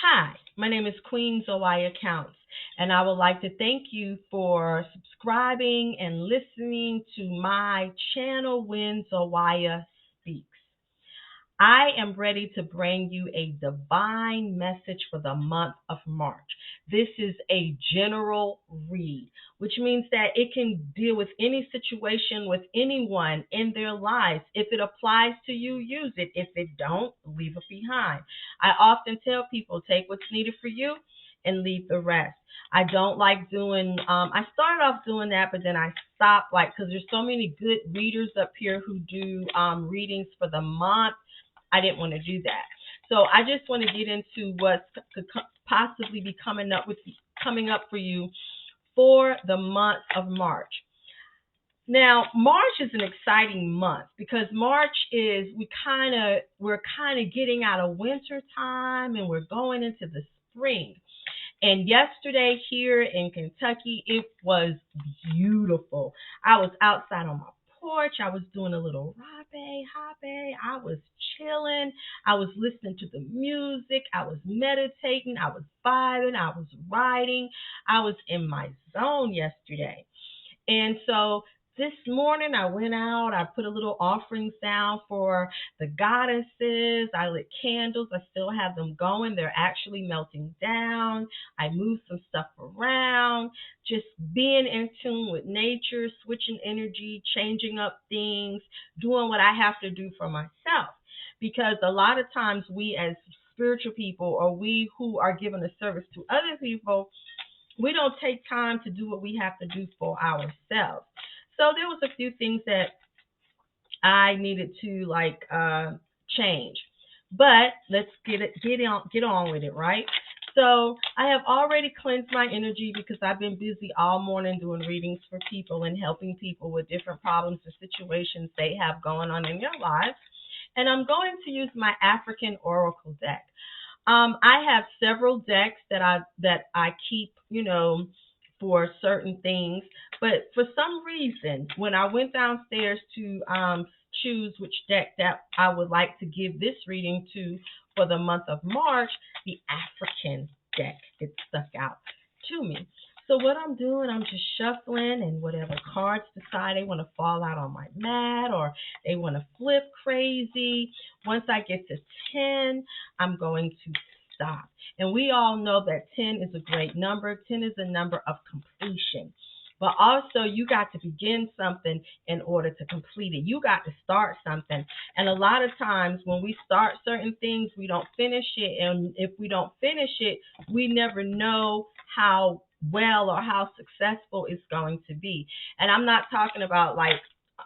Hi, my name is Queen Zoya Counts, and I would like to thank you for subscribing and listening to my channel when Zoya Speaks. I am ready to bring you a divine message for the month of March. This is a general read, which means that it can deal with any situation with anyone in their lives. If it applies to you, use it. If it don't, leave it behind. I often tell people take what's needed for you and leave the rest. I don't like doing I started off doing that, but then I stopped, like, because there's so many good readers up here who do readings for the month. I didn't want to do that. So I just want to get into what could possibly be coming up for you for the month of March. Now, March is an exciting month because March is we're kind of getting out of winter time and we're going into the spring. And yesterday here in Kentucky, it was beautiful. I was outside on my porch. I was doing a little rabe, hape. I was chilling. I was listening to the music. I was meditating. I was vibing. I was writing. I was in my zone yesterday. And so this morning I went out, I put a little offerings down for the goddesses. I lit candles. I still have them going. They're actually melting down. I moved some stuff around, just being in tune with nature, switching energy, changing up things, doing what I have to do for myself. Because a lot of times we as spiritual people, or we who are giving a service to other people, we don't take time to do what we have to do for ourselves. So there was a few things that I needed to change. But let's get on with it, right? So I have already cleansed my energy because I've been busy all morning doing readings for people and helping people with different problems and situations they have going on in their lives. And I'm going to use my African Oracle deck. I have several decks that I keep, for certain things. But for some reason, when I went downstairs to choose which deck that I would like to give this reading to for the month of March, the African deck it stuck out to me. So what I'm doing, I'm just shuffling, and whatever cards decide they want to fall out on my mat or they want to flip crazy. Once I get to 10, I'm going to stop. And we all know that 10 is a great number. 10 is a number of completion. But also, you got to begin something in order to complete it. You got to start something. And a lot of times when we start certain things, we don't finish it. And if we don't finish it, we never know how well or how successful it's going to be. And I'm not talking about like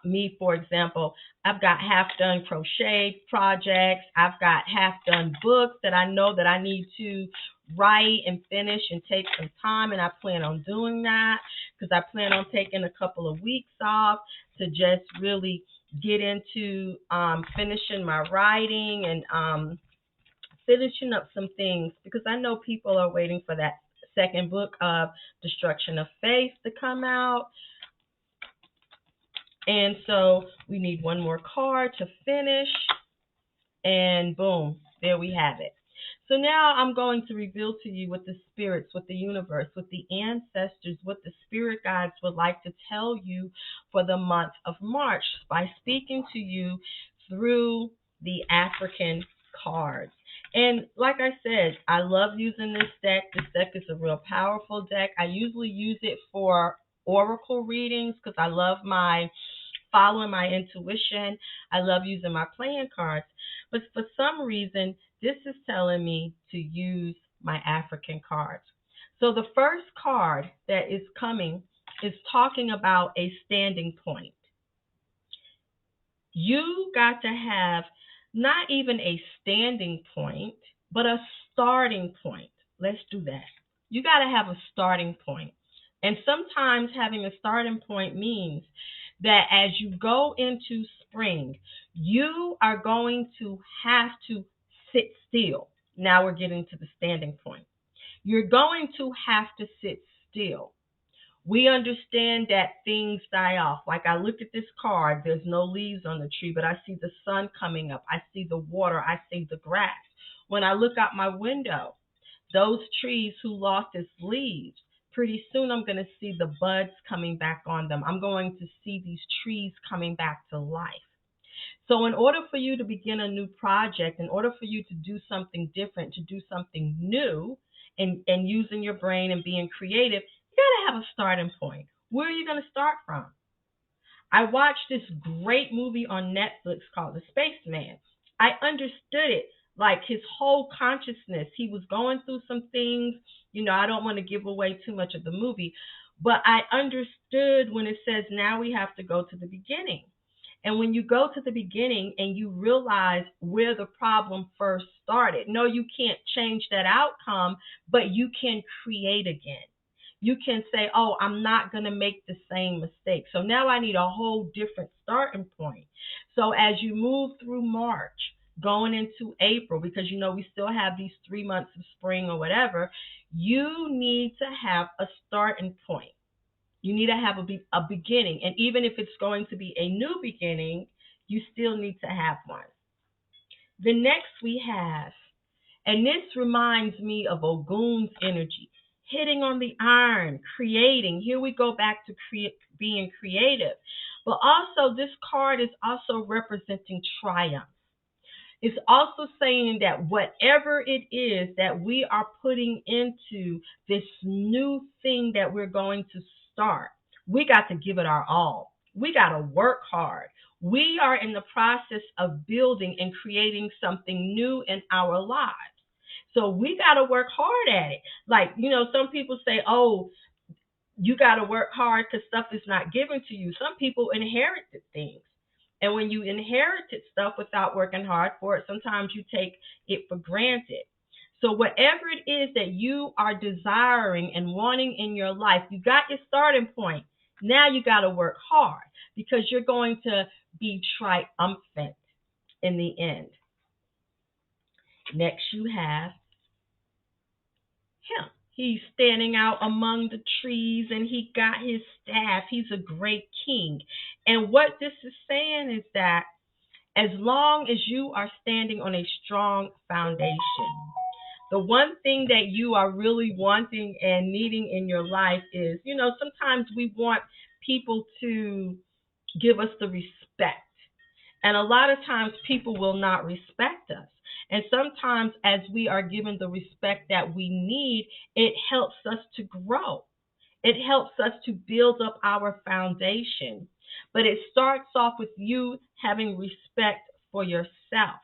me, for example. I've got half done crochet projects. I've got half done books that I know that I need to write and finish and take some time, and I plan on doing that because I plan on taking a couple of weeks off to just really get into finishing my writing and finishing up some things because I know people are waiting for that second book of Destruction of Faith to come out. And so we need one more card to finish, and boom, there we have it. So now I'm going to reveal to you what the spirits, what the universe, what the ancestors, what the spirit guides would like to tell you for the month of March by speaking to you through the African cards. And like I said, I love using this deck. This deck is a real powerful deck. I usually use it for oracle readings because I love my following my intuition. I love using my playing cards. But for some reason, this is telling me to use my African cards. So the first card that is coming is talking about a standing point. You got to have not even a standing point, but a starting point. Let's do that. You got to have a starting point. And sometimes having a starting point means that as you go into spring, you are going to have to sit still. Now we're getting to the standing point. You're going to have to sit still. We understand that things die off. Like I look at this card, there's no leaves on the tree, but I see the sun coming up. I see the water. I see the grass. When I look out my window, those trees who lost its leaves, pretty soon I'm going to see the buds coming back on them. I'm going to see these trees coming back to life. So, in order for you to begin a new project, in order for you to do something different, to do something new, and using your brain and being creative, you got to have a starting point. Where are you going to start from? I watched this great movie on Netflix called The Spaceman. I understood it, like his whole consciousness. He was going through some things. I don't want to give away too much of the movie, but I understood when it says now we have to go to the beginning. And when you go to the beginning and you realize where the problem first started, no, you can't change that outcome, but you can create again. You can say, oh, I'm not going to make the same mistake. So now I need a whole different starting point. So as you move through March, going into April, because we still have these 3 months of spring or whatever, you need to have a starting point. You need to have a beginning. And even if it's going to be a new beginning, you still need to have one. The next we have, and this reminds me of Ogun's energy, hitting on the iron, creating. Here we go back to being creative. But also, this card is also representing triumph. It's also saying that whatever it is that we are putting into this new thing that we're going to start, we got to give it our all. We got to work hard. We are in the process of building and creating something new in our lives. So we got to work hard at it. Like, some people say, oh, you got to work hard because stuff is not given to you. Some people inherited things. And when you inherited stuff without working hard for it, sometimes you take it for granted. So whatever it is that you are desiring and wanting in your life, you got your starting point. Now you got to work hard because you're going to be triumphant in the end. Next you have him. He's standing out among the trees and he got his staff. He's a great king. And what this is saying is that as long as you are standing on a strong foundation, the one thing that you are really wanting and needing in your life is, sometimes we want people to give us the respect. And a lot of times people will not respect us. And sometimes as we are given the respect that we need, it helps us to grow. It helps us to build up our foundation. But it starts off with you having respect for yourself,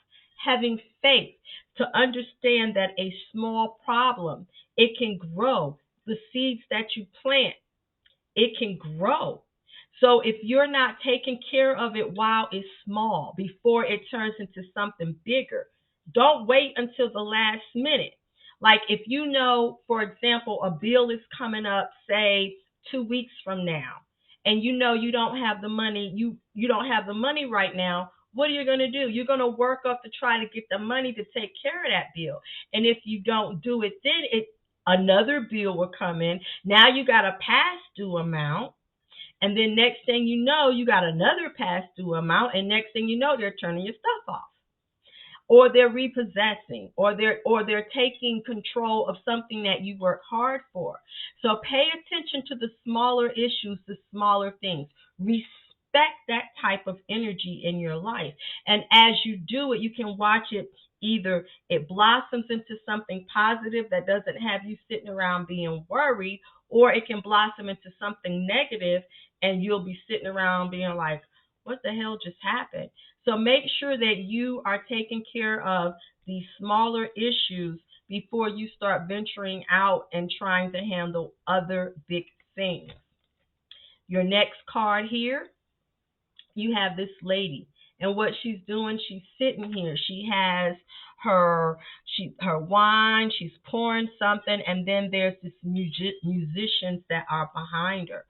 having faith to understand that a small problem, it can grow. The seeds that you plant, it can grow. So if you're not taking care of it while it's small, before it turns into something bigger, don't wait until the last minute. Like if for example, a bill is coming up, say 2 weeks from now, and you don't have the money, you don't have the money right now, what are you going to do? You're going to work up to try to get the money to take care of that bill. And if you don't do it, then another bill will come in. Now you got a past due amount. And then next thing you know, you got another past due amount. And next thing you know, they're turning your stuff off. Or they're repossessing, or they're taking control of something that you work hard for. So pay attention to the smaller issues, the smaller things. Respect that type of energy in your life. And as you do it, you can watch it. Either it blossoms into something positive that doesn't have you sitting around being worried, or it can blossom into something negative and you'll be sitting around being like, what the hell just happened? So make sure that you are taking care of these smaller issues before you start venturing out and trying to handle other big things. Your next card here, you have this lady. And what she's doing, she's sitting here. She has her wine, she's pouring something, and then there's this musicians that are behind her.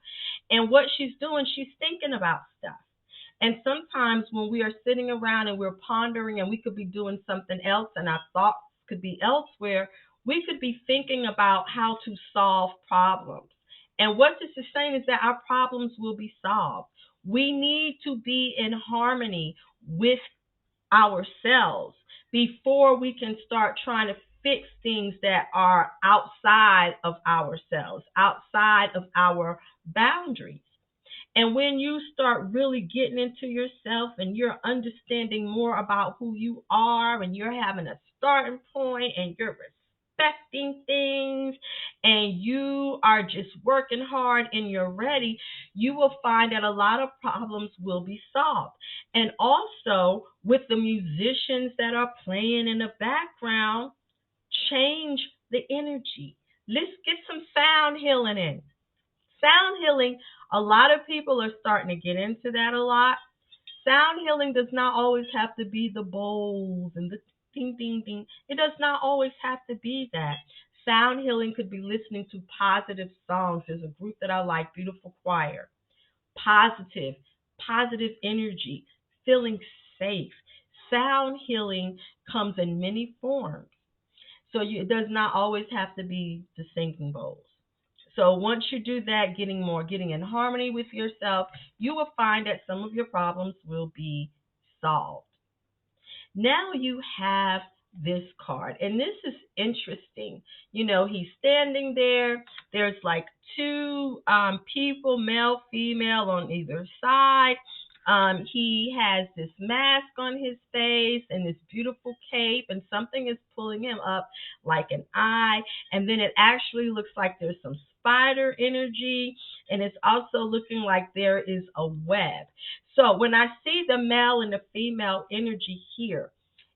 And what she's doing, she's thinking about stuff. And sometimes when we are sitting around and we're pondering and we could be doing something else and our thoughts could be elsewhere, we could be thinking about how to solve problems. And what this is saying is that our problems will be solved. We need to be in harmony with ourselves before we can start trying to fix things that are outside of ourselves, outside of our boundaries. And when you start really getting into yourself and you're understanding more about who you are and you're having a starting point and you're respecting things and you are just working hard and you're ready, you will find that a lot of problems will be solved. And also with the musicians that are playing in the background, change the energy. Let's get some sound healing in. Sound healing, a lot of people are starting to get into that a lot. Sound healing does not always have to be the bowls and the ding, ding, ding. It does not always have to be that. Sound healing could be listening to positive songs. There's a group that I like, Beautiful Choir. Positive, positive energy, feeling safe. Sound healing comes in many forms. So it does not always have to be the singing bowls. So once you do that, getting in harmony with yourself, you will find that some of your problems will be solved. Now you have this card, and this is interesting. He's standing there. There's like two people, male, female, on either side. He has this mask on his face and this beautiful cape, and something is pulling him up like an eye. And then it actually looks like there's some spider energy, and it's also looking like there is a web. So when I see the male and the female energy here,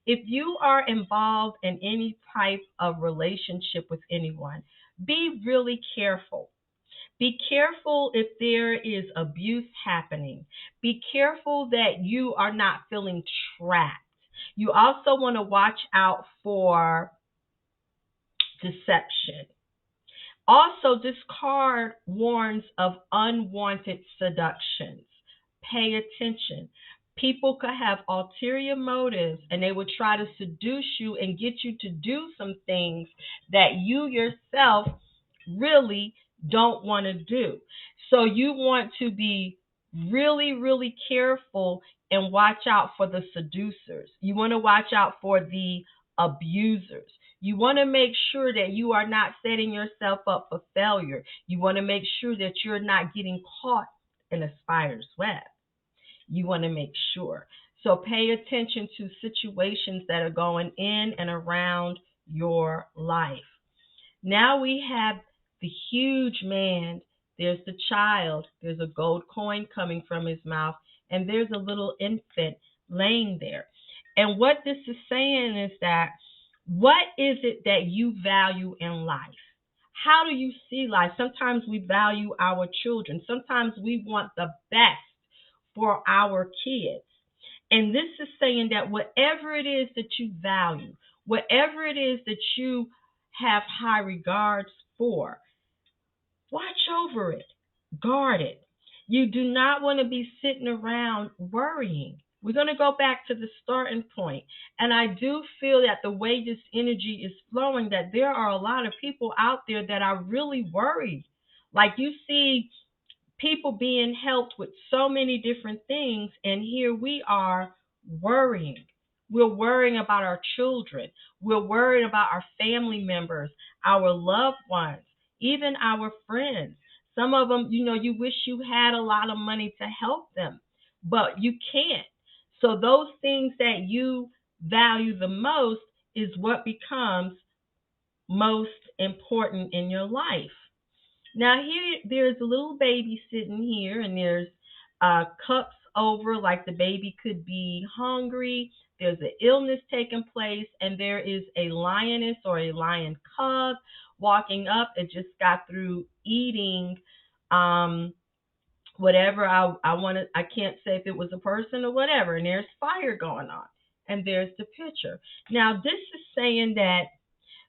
if you are involved in any type of relationship with anyone, be really careful. Be careful if there is abuse happening. Be careful that you are not feeling trapped. You also want to watch out for deception. Also, this card warns of unwanted seductions. Pay attention. People could have ulterior motives and they would try to seduce you and get you to do some things that you yourself really don't want to do. So you want to be really, really careful and watch out for the seducers. You want to watch out for the abusers. You want to make sure that you are not setting yourself up for failure. You want to make sure that you're not getting caught in a spider's web. You want to make sure. So pay attention to situations that are going in and around your life. Now we have the huge man. There's the child. There's a gold coin coming from his mouth, and there's a little infant laying there. And what this is saying is that what is it that you value in life? How do you see life? Sometimes we value our children. Sometimes we want the best for our kids. And this is saying that whatever it is that you value, whatever it is that you have high regards for, watch over it, guard it. You do not want to be sitting around worrying. We're going to go back to the starting point. And I do feel that the way this energy is flowing, that there are a lot of people out there that are really worried. Like you see people being helped with so many different things, and here we are worrying. We're worrying about our children. We're worried about our family members, our loved ones, even our friends. Some of them, you wish you had a lot of money to help them, but you can't. So those things that you value the most is what becomes most important in your life. Now here there's a little baby sitting here, and there's cups over, like the baby could be hungry. There's an illness taking place, and there is a lioness or a lion cub walking up. It just got through eating whatever I wanted. I can't say if it was a person or whatever. And there's fire going on, and there's the picture. Now this is saying that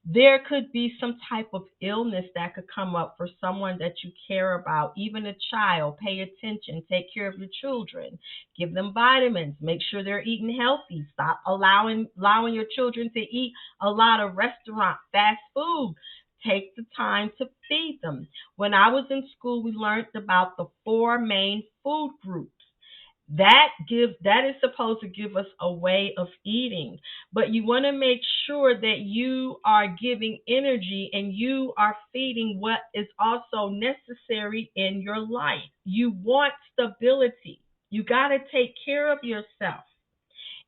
there could be some type of illness that could come up for someone that you care about, even a child. Pay attention, take care of your children, give them vitamins, make sure they're eating healthy. Stop allowing your children to eat a lot of restaurant fast food. Take the time to feed them. When I was in school, we learned about the four main food groups. That is supposed to give us a way of eating, but you want to make sure that you are giving energy and you are feeding what is also necessary in your life. You want stability. You got to take care of yourself.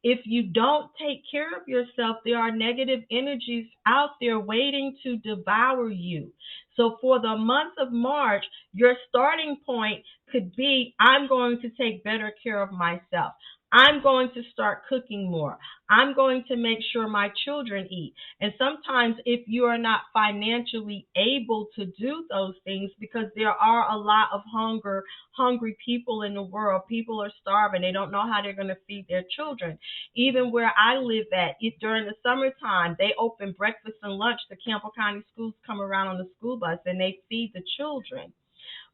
If you don't take care of yourself, there are negative energies out there waiting to devour you. So for the month of March, your starting point could be, I'm going to take better care of myself. I'm going to start cooking more. I'm going to make sure my children eat. And sometimes if you are not financially able to do those things, because there are a lot of hungry people in the world, people are starving. They don't know how they're going to feed their children. Even where I live at, during the summertime, they open breakfast and lunch. The Campbell County schools come around on the school bus and they feed the children.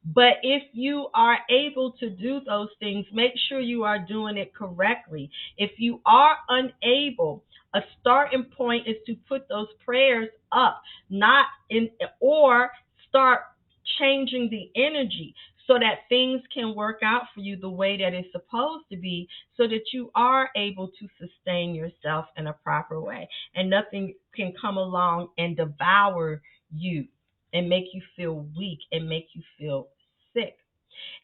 But if you are able to do those things, make sure you are doing it correctly. If you are unable, a starting point is to put those prayers up, not in, or start changing the energy so that things can work out for you the way that it's supposed to be, so that you are able to sustain yourself in a proper way and nothing can come along and devour you and make you feel weak and make you feel sick.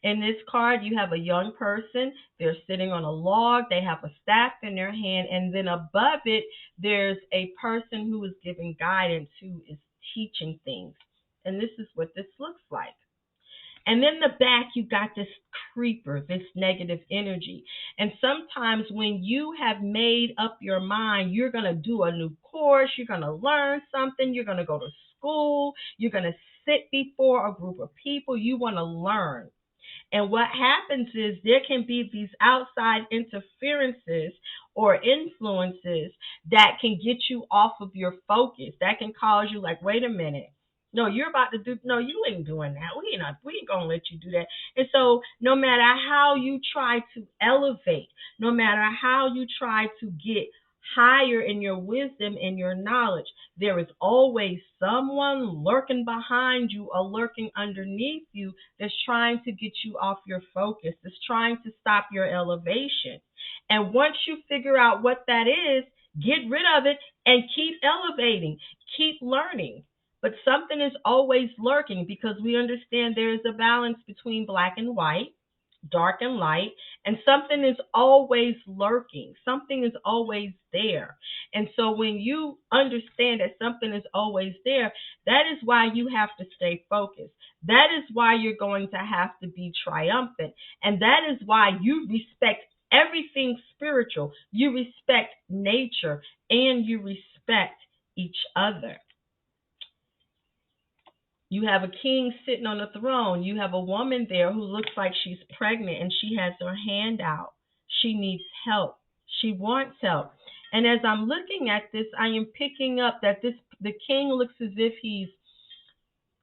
In this card, you have a young person. They're sitting on a log. They have a staff in their hand. And then above it, there's a person who is giving guidance, who is teaching things. And this is what this looks like. And then the back, you got this creeper, this negative energy. And sometimes when you have made up your mind, you're going to do a new course, you're going to learn something, you're going to go to school, you're going to sit before a group of people, you want to learn. And what happens is there can be these outside interferences or influences that can get you off of your focus. That can cause you like, wait a minute. No, you're about to do, no, you ain't doing that. We ain't going to let you do that. And so no matter how you try to elevate, no matter how you try to get higher in your wisdom and your knowledge, there is always someone lurking behind you or lurking underneath you that's trying to get you off your focus, that's trying to stop your elevation. And once you figure out what that is, get rid of it and keep elevating, keep learning. But something is always lurking, because we understand there is a balance between black and white, dark and light, and something is always lurking. Something is always there. And so when you understand that something is always there, that is why you have to stay focused. That is why you're going to have to be triumphant. And that is why you respect everything spiritual. You respect nature and you respect each other. You have a king sitting on the throne. You have a woman there who looks like she's pregnant and she has her hand out. She needs help. She wants help. And as I'm looking at this, I am picking up that the king looks as if he's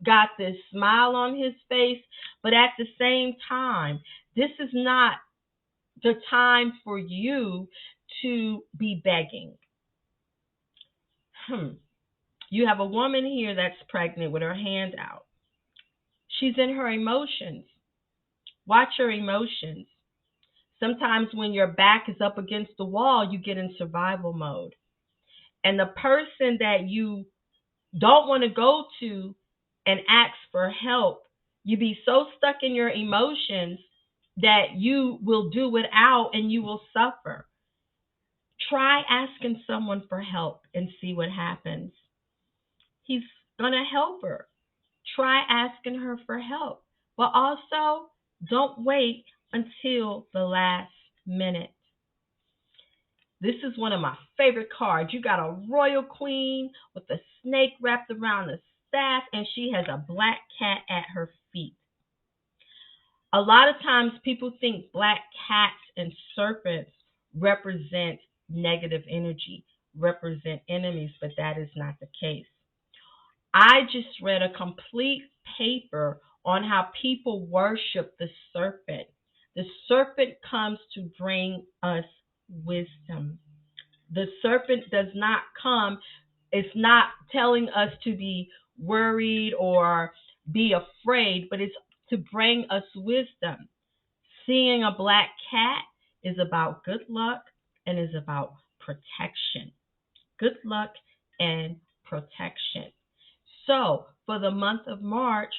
got this smile on his face, but at the same time, this is not the time for you to be begging. You have a woman here that's pregnant with her hand out. She's in her emotions. Watch your emotions. Sometimes when your back is up against the wall, you get in survival mode. And the person that you don't want to go to and ask for help, you be so stuck in your emotions that you will do without and you will suffer. Try asking someone for help and see what happens. He's going to help her. Try asking her for help. But also, don't wait until the last minute. This is one of my favorite cards. You got a royal queen with a snake wrapped around the staff, and she has a black cat at her feet. A lot of times people think black cats and serpents represent negative energy, represent enemies, but that is not the case. I just read a complete paper on how people worship the serpent. The serpent comes to bring us wisdom. The serpent does not come, it's not telling us to be worried or be afraid, but it's to bring us wisdom. Seeing a black cat is about good luck and is about protection. Good luck and protection. So, for the month of March,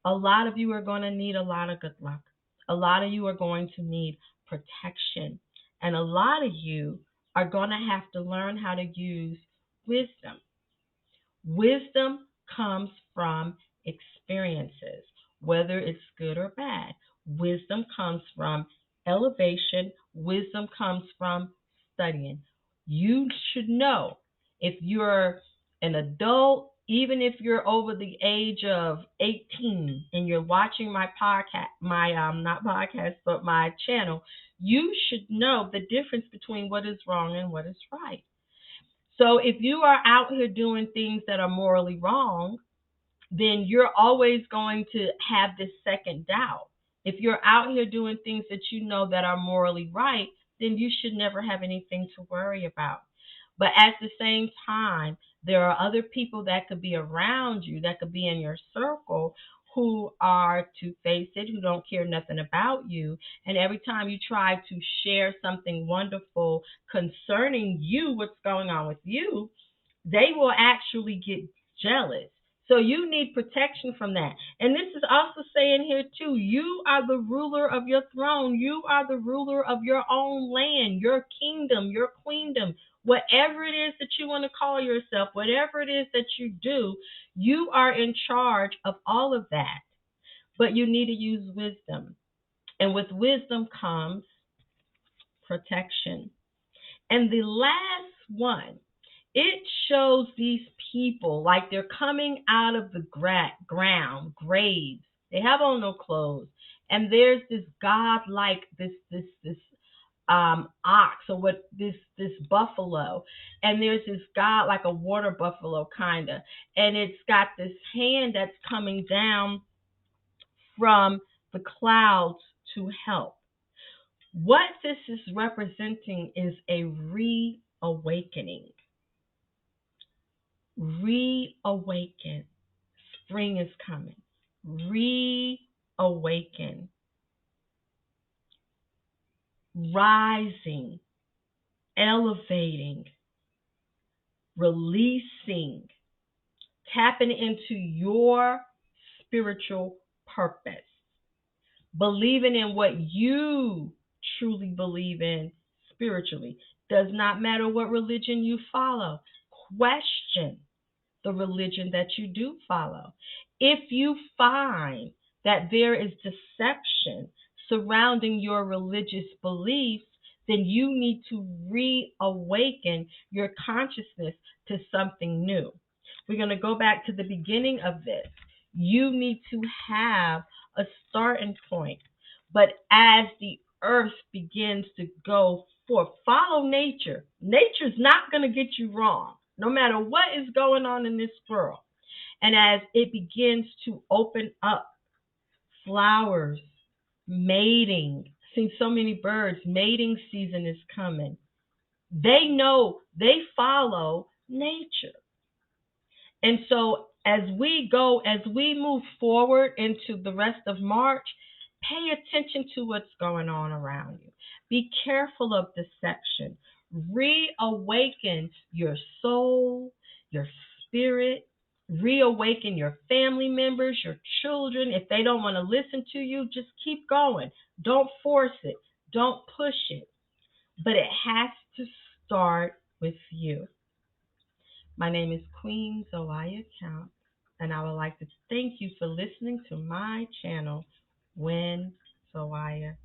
a lot of you are going to need a lot of good luck. A lot of you are going to need protection. And a lot of you are going to have to learn how to use wisdom. Wisdom comes from experiences, whether it's good or bad. Wisdom comes from elevation. Wisdom comes from studying. You should know if you're an adult, even if you're over the age of 18 and you're watching my podcast, not podcast, but my channel, you should know the difference between what is wrong and what is right. So if you are out here doing things that are morally wrong, then you're always going to have this second doubt. If you're out here doing things that you know that are morally right, then you should never have anything to worry about. But at the same time, there are other people that could be around you, that could be in your circle, who are, to face it, who don't care nothing about you. And every time you try to share something wonderful concerning you, what's going on with you, they will actually get jealous. So you need protection from that. And this is also saying here too, you are the ruler of your throne. You are the ruler of your own land, your kingdom, your queendom. Whatever it is that you want to call yourself, whatever it is that you do, you are in charge of all of that. But you need to use wisdom. And with wisdom comes protection. And the last one, it shows these people like they're coming out of the ground, graves. They have on no clothes. And there's this God like this ox, or what, this buffalo, and there's this God like a water buffalo kinda, and it's got this hand that's coming down from the clouds to help. What this is representing is a reawakening. Reawaken. Spring is coming. Reawaken. Rising. Elevating. Releasing. Tapping into your spiritual purpose. Believing in what you truly believe in spiritually. Does not matter what religion you follow. Question the religion that you do follow. If you find that there is deception surrounding your religious beliefs, then you need to reawaken your consciousness to something new. We're going to go back to the beginning of this. You need to have a starting point. But as the earth begins to go forth, follow nature. Nature's not going to get you wrong, no matter what is going on in this world. And as it begins to open up, flowers, mating, seen so many birds, mating season is coming. They know, they follow nature. And so as we move forward into the rest of March, pay attention to what's going on around you. Be careful of deception. Reawaken your soul, your spirit. Reawaken your family members, your children. If they don't want to listen to you, just keep going. Don't force it. Don't push it. But it has to start with you. My name is Queen Zoaya Count, and I would like to thank you for listening to my channel, When Zoaya